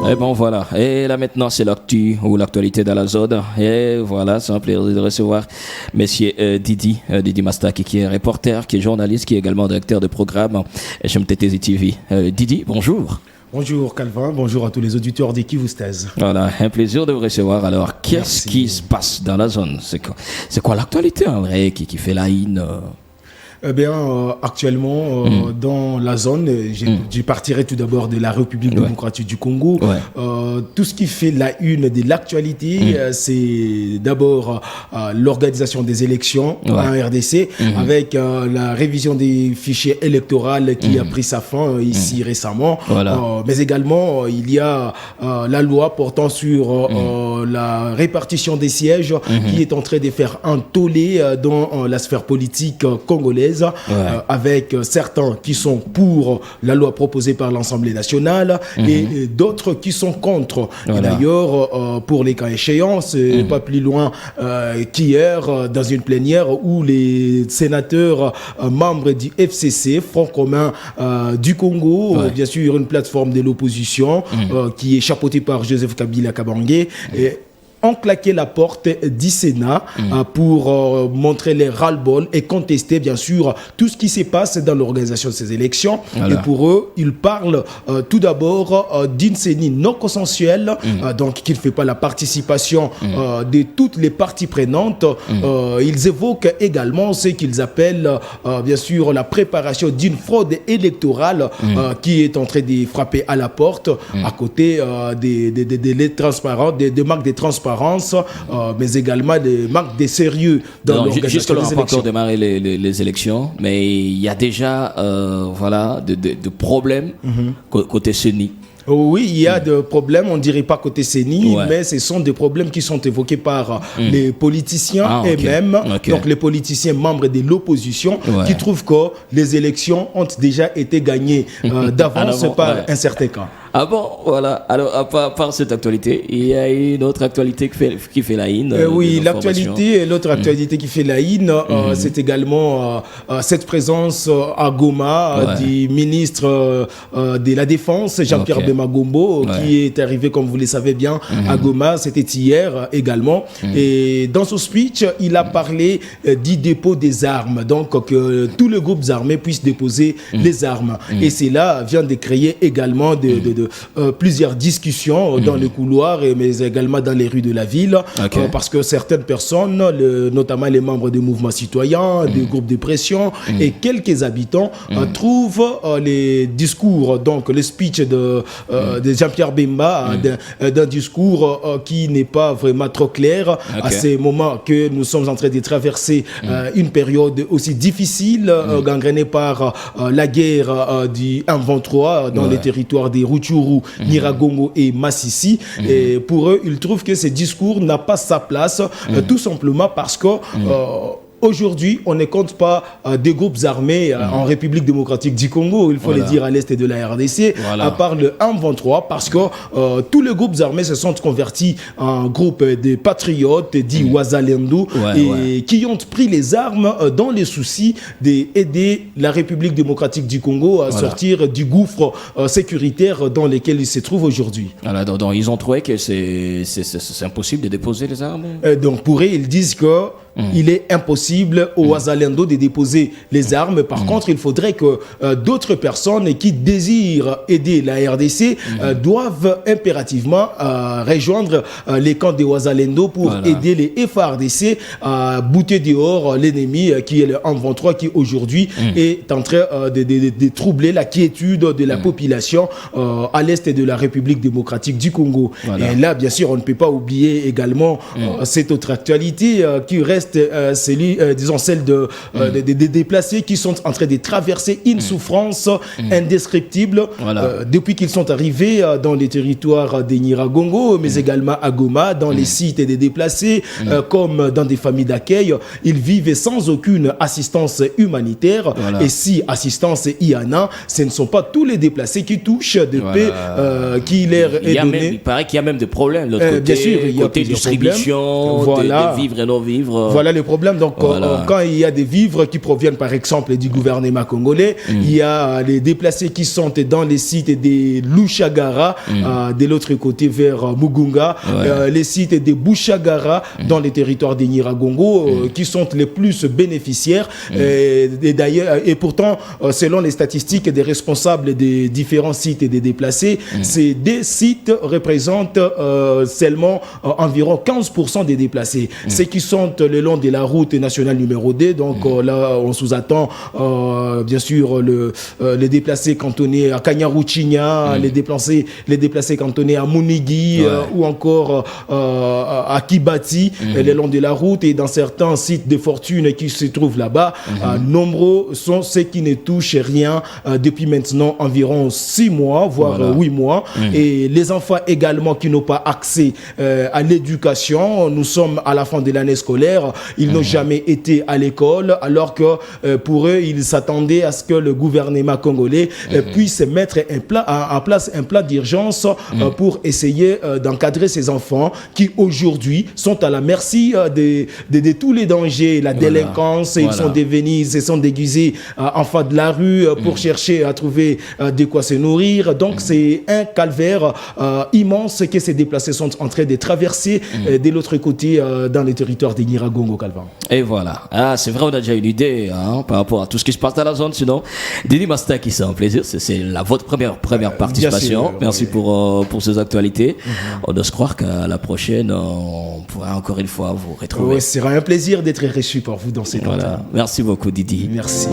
Et bon voilà, et là maintenant c'est l'actu ou l'actualité dans la zone. Et voilà, c'est un plaisir de recevoir Monsieur Didi Mastaki, qui est reporter, qui est journaliste, qui est également directeur de programme chez MTTZ TV. Didi, bonjour. Bonjour Calvin, bonjour à tous les auditeurs d'Equivoustaz. Voilà, un plaisir de vous recevoir. Alors, qu'est-ce qui se passe dans la zone? C'est quoi l'actualité en vrai qui fait la haine? Eh bien, actuellement, dans la zone, je partirai tout d'abord de la République démocratique du Congo. Tout ce qui fait la une de l'actualité, c'est d'abord l'organisation des élections en RDC, avec la révision des fichiers électoraux qui a pris sa fin ici récemment. Mais également, il y a la loi portant sur la répartition des sièges qui est en train de faire un tollé dans la sphère politique congolaise. Avec certains qui sont pour la loi proposée par l'Assemblée nationale et d'autres qui sont contre. Et d'ailleurs, pour les cas échéants, c'est pas plus loin qu'hier, dans une plénière où les sénateurs membres du FCC, Front commun du Congo, bien sûr une plateforme de l'opposition qui est chapeautée par Joseph Kabila Kabange, ont claqué la porte du Sénat pour montrer les ras-le-bol et contester bien sûr tout ce qui se passe dans l'organisation de ces élections. Et pour eux, ils parlent tout d'abord d'une CENI non consensuelle, donc qui ne fait pas la participation de toutes les parties prenantes. Ils évoquent également ce qu'ils appellent bien sûr la préparation d'une fraude électorale qui est en train de frapper à la porte à côté des marques de transparence. Mais également des marques de sérieux dans l'organisation des élections. On n'a pas encore démarré les élections, mais il y a déjà de problèmes côté CENI. Oui, il y a des problèmes, on ne dirait pas côté CENI, mais ce sont des problèmes qui sont évoqués par les politiciens eux-mêmes, donc les politiciens membres de l'opposition, qui trouvent que les élections ont déjà été gagnées d'avance par un certain camp. Ah bon, voilà. Alors, à part cette actualité, il y a une autre actualité qui fait la haine. Oui, l'autre actualité qui fait la haine, c'est également cette présence à Goma du ministre de la Défense, Jean-Pierre Bemba Gombo, qui est arrivé, comme vous le savez bien, à Goma. C'était hier également. Et dans son speech, il a parlé du dépôt des armes. Donc, que tous les groupes armés puissent déposer les armes. Et cela vient de créer également plusieurs discussions dans les couloirs, mais également dans les rues de la ville, parce que certaines personnes, notamment les membres des mouvements citoyens, des groupes de pression et quelques habitants trouvent les discours, donc le speech de Jean-Pierre Bemba, d'un discours qui n'est pas vraiment trop clair à ces moments que nous sommes en train de traverser une période aussi difficile, gangrénée par la guerre du M23 dans les territoires des Rutshuru, Nyiragongo et Massissi. Et pour eux, ils trouvent que ce discours n'a pas sa place, tout simplement parce que aujourd'hui, on ne compte pas des groupes armés en République démocratique du Congo, il faut le dire, à l'est de la RDC, à part le M23, parce que tous les groupes armés se sont convertis en groupes de patriotes, dits Wazalendo, et qui ont pris les armes dans les soucis d'aider la République démocratique du Congo à sortir du gouffre sécuritaire dans lequel il se trouve aujourd'hui. Donc ils ont trouvé que c'est impossible de déposer les armes. Donc pour eux, ils disent que il est impossible aux Wazalendo de déposer les armes. Par contre, il faudrait que d'autres personnes qui désirent aider la RDC doivent impérativement rejoindre les camps des Wazalendo pour aider les FARDC à bouter dehors l'ennemi qui est le M23, qui aujourd'hui est en train de troubler la quiétude de la population à l'est de la République démocratique du Congo. Et là, bien sûr, on ne peut pas oublier également cette autre actualité qui reste celle des déplacés qui sont en train de traverser une souffrance indescriptible depuis qu'ils sont arrivés dans les territoires de Nyiragongo, mais également à Goma, dans les sites des déplacés, comme dans des familles d'accueil. Ils vivent sans aucune assistance humanitaire. Et si assistance il y en a, ce ne sont pas tous les déplacés qui touchent de paix qui leur est donné. Il paraît qu'il y a même des problèmes de l'autre côté, bien sûr, il y a côté distribution, de vivre et non vivre. Voilà le problème. Donc, quand il y a des vivres qui proviennent, par exemple, du gouvernement congolais, il y a les déplacés qui sont dans les sites des Lushagara, de l'autre côté vers Mugunga, les sites des Bouchagara, dans les territoires des Nyiragongo, qui sont les plus bénéficiaires. Et d'ailleurs, et pourtant, selon les statistiques des responsables des différents sites et des déplacés, ces deux sites représentent seulement environ 15% des déplacés. Ceux qui sont le long de la route nationale numéro 2, donc là, on sous-attend bien sûr les déplacés cantonnés à Kanyaruchinya, les déplacés cantonnés à Munigi, ou encore à Kibati, le long de la route, et dans certains sites de fortune qui se trouvent là-bas. Nombreux sont ceux qui ne touchent rien depuis maintenant environ 6 mois, voire 8 mois. Et les enfants également qui n'ont pas accès à l'éducation. Nous sommes à la fin de l'année scolaire. Ils n'ont jamais été à l'école, alors que pour eux, ils s'attendaient à ce que le gouvernement congolais puisse mettre en place un plan d'urgence pour essayer d'encadrer ces enfants qui aujourd'hui sont à la merci de tous les dangers, la délinquance. Ils se sont déguisés enfants de la rue pour chercher à trouver de quoi se nourrir. Donc c'est un calvaire immense que ces déplacés sont en train de traverser de l'autre côté dans les territoires des Nyiragongo, Calvin. Et voilà. C'est vrai, on a déjà une idée par rapport à tout ce qui se passe dans la zone. Sinon, Didi Mastaki, c'est un plaisir. C'est votre première participation. Merci pour ces actualités. On doit se croire qu'à la prochaine, on pourra encore une fois vous retrouver. Ce sera un plaisir d'être reçu par vous dans ces temps. Merci beaucoup, Didi. Merci.